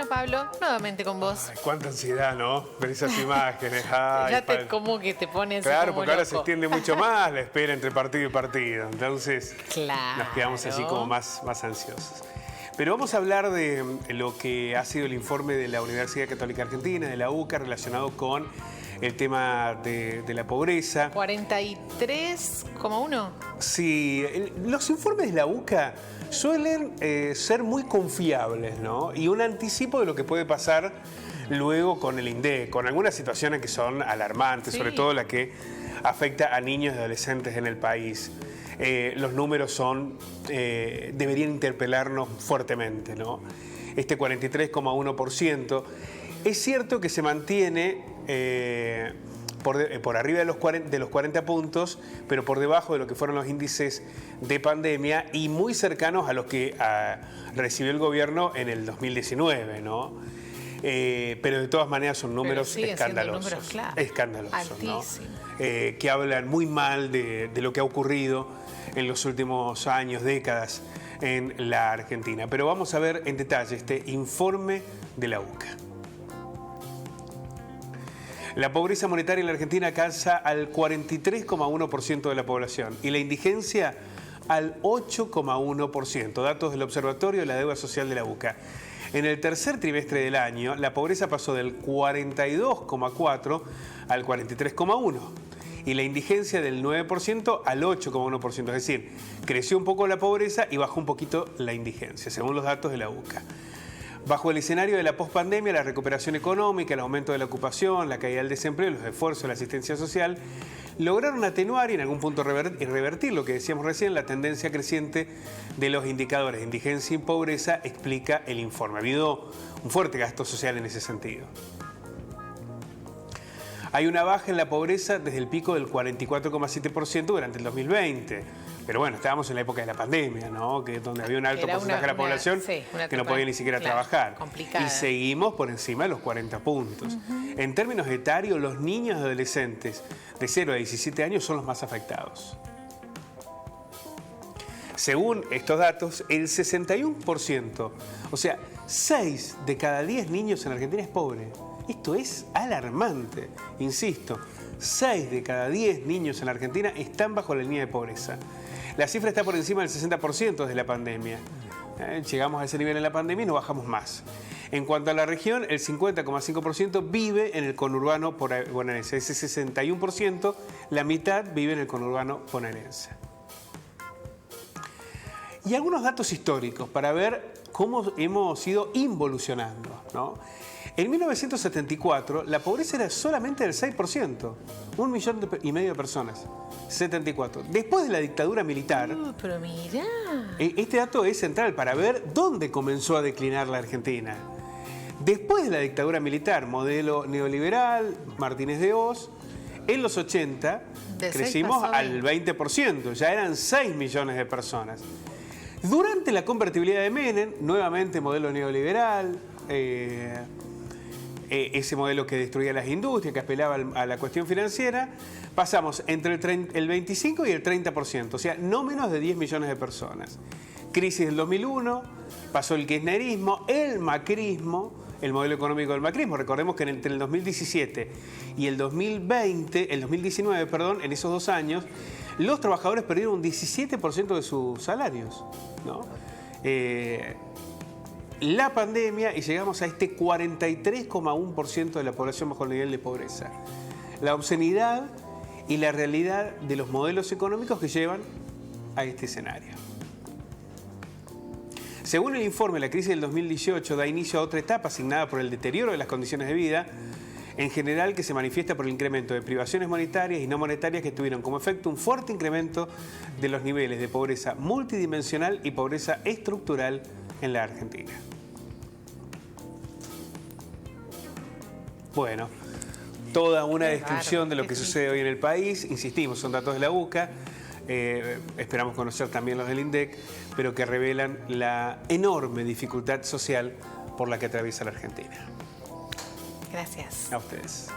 Bueno, Pablo, nuevamente con vos. Ay, cuánta ansiedad, ¿no? Ver esas imágenes. Ay, Ya como que te pones claro, como porque ahora loco. se extiende mucho más la espera entre partido y partido. Entonces, Claro. nos quedamos así como más ansiosos. Pero vamos a hablar de lo que ha sido el informe de la Universidad Católica Argentina, de la UCA, relacionado con el tema de la pobreza. 43,1. Sí, los informes de la UCA suelen ser muy confiables, ¿no? Y un anticipo de lo que puede pasar luego con el INDEC, con algunas situaciones que son alarmantes, Sí. sobre todo la que afecta a niños y adolescentes en el país. Los números deberían interpelarnos fuertemente, ¿no? Este 43,1%. Es cierto que se mantiene por arriba de los 40 puntos, pero por debajo de lo que fueron los índices de pandemia y muy cercanos a los que recibió el gobierno en el 2019, ¿no? Pero de todas maneras son números escandalosos. Números, claro, escandalosos, ¿no? altísimos. Que hablan muy mal de lo que ha ocurrido en los últimos años, décadas en la Argentina. Pero vamos a ver en detalle este informe de la UCA. La pobreza monetaria en la Argentina alcanza al 43,1% de la población y la indigencia al 8,1%. Datos del Observatorio de la Deuda Social de la UCA. En el tercer trimestre del año, la pobreza pasó del 42,4% al 43,1%. Y la indigencia del 9% al 8,1%. Es decir, creció un poco la pobreza y bajó un poquito la indigencia, según los datos de la UCA. Bajo el escenario de la pospandemia, la recuperación económica, el aumento de la ocupación, la caída del desempleo, los esfuerzos de la asistencia social, lograron atenuar y en algún punto revertir lo que decíamos recién, la tendencia creciente de los indicadores de indigencia y pobreza, explica el informe. Ha habido un fuerte gasto social en ese sentido. Hay una baja en la pobreza desde el pico del 44,7% durante el 2020. Pero bueno, estábamos en la época de la pandemia, ¿no? Que es donde había un alto porcentaje de la población que no podía ni siquiera trabajar. Complicada. Y seguimos por encima de los 40 puntos. En términos etarios, los niños y adolescentes de 0 a 17 años son los más afectados. Según estos datos, el 61%, o sea, 6 de cada 10 niños en Argentina es pobre. Esto es alarmante, insisto. 6 de cada 10 niños en la Argentina están bajo la línea de pobreza. La cifra está por encima del 60% desde la pandemia. Llegamos a ese nivel en la pandemia y no bajamos más. En cuanto a la región, el 50,5% vive en el conurbano bonaerense. Ese 61%, la mitad vive en el conurbano bonaerense. Y algunos datos históricos para ver cómo hemos ido involucionando, ¿no? En 1974, la pobreza era solamente del 6%, 1,5 millones de personas, 74. Después de la dictadura militar, Pero mirá. este dato es central para ver dónde comenzó a declinar la Argentina. Después de la dictadura militar, modelo neoliberal, Martínez de Hoz, en los 80 crecimos al 20%, ya eran 6 millones de personas. Durante la convertibilidad de Menem, nuevamente modelo neoliberal, ese modelo que destruía las industrias, que apelaba a la cuestión financiera, pasamos entre el 25 y el 30%, o sea, no menos de 10 millones de personas. Crisis del 2001, pasó el kirchnerismo, el macrismo, el modelo económico del macrismo. Recordemos que entre el 2017 y el 2019, en esos 2 años, los trabajadores perdieron un 17% de sus salarios, ¿no? La pandemia y llegamos a este 43,1% de la población bajo el nivel de pobreza. La obscenidad y la realidad de los modelos económicos que llevan a este escenario. Según el informe, la crisis del 2018 da inicio a otra etapa asignada por el deterioro de las condiciones de vida, en general que se manifiesta por el incremento de privaciones monetarias y no monetarias que tuvieron como efecto un fuerte incremento de los niveles de pobreza multidimensional y pobreza estructural en la Argentina. Bueno, toda una descripción de lo que sucede hoy en el país. Insistimos, son datos de la UCA. Esperamos conocer también los del INDEC, pero que revelan la enorme dificultad social por la que atraviesa la Argentina. Gracias. A ustedes.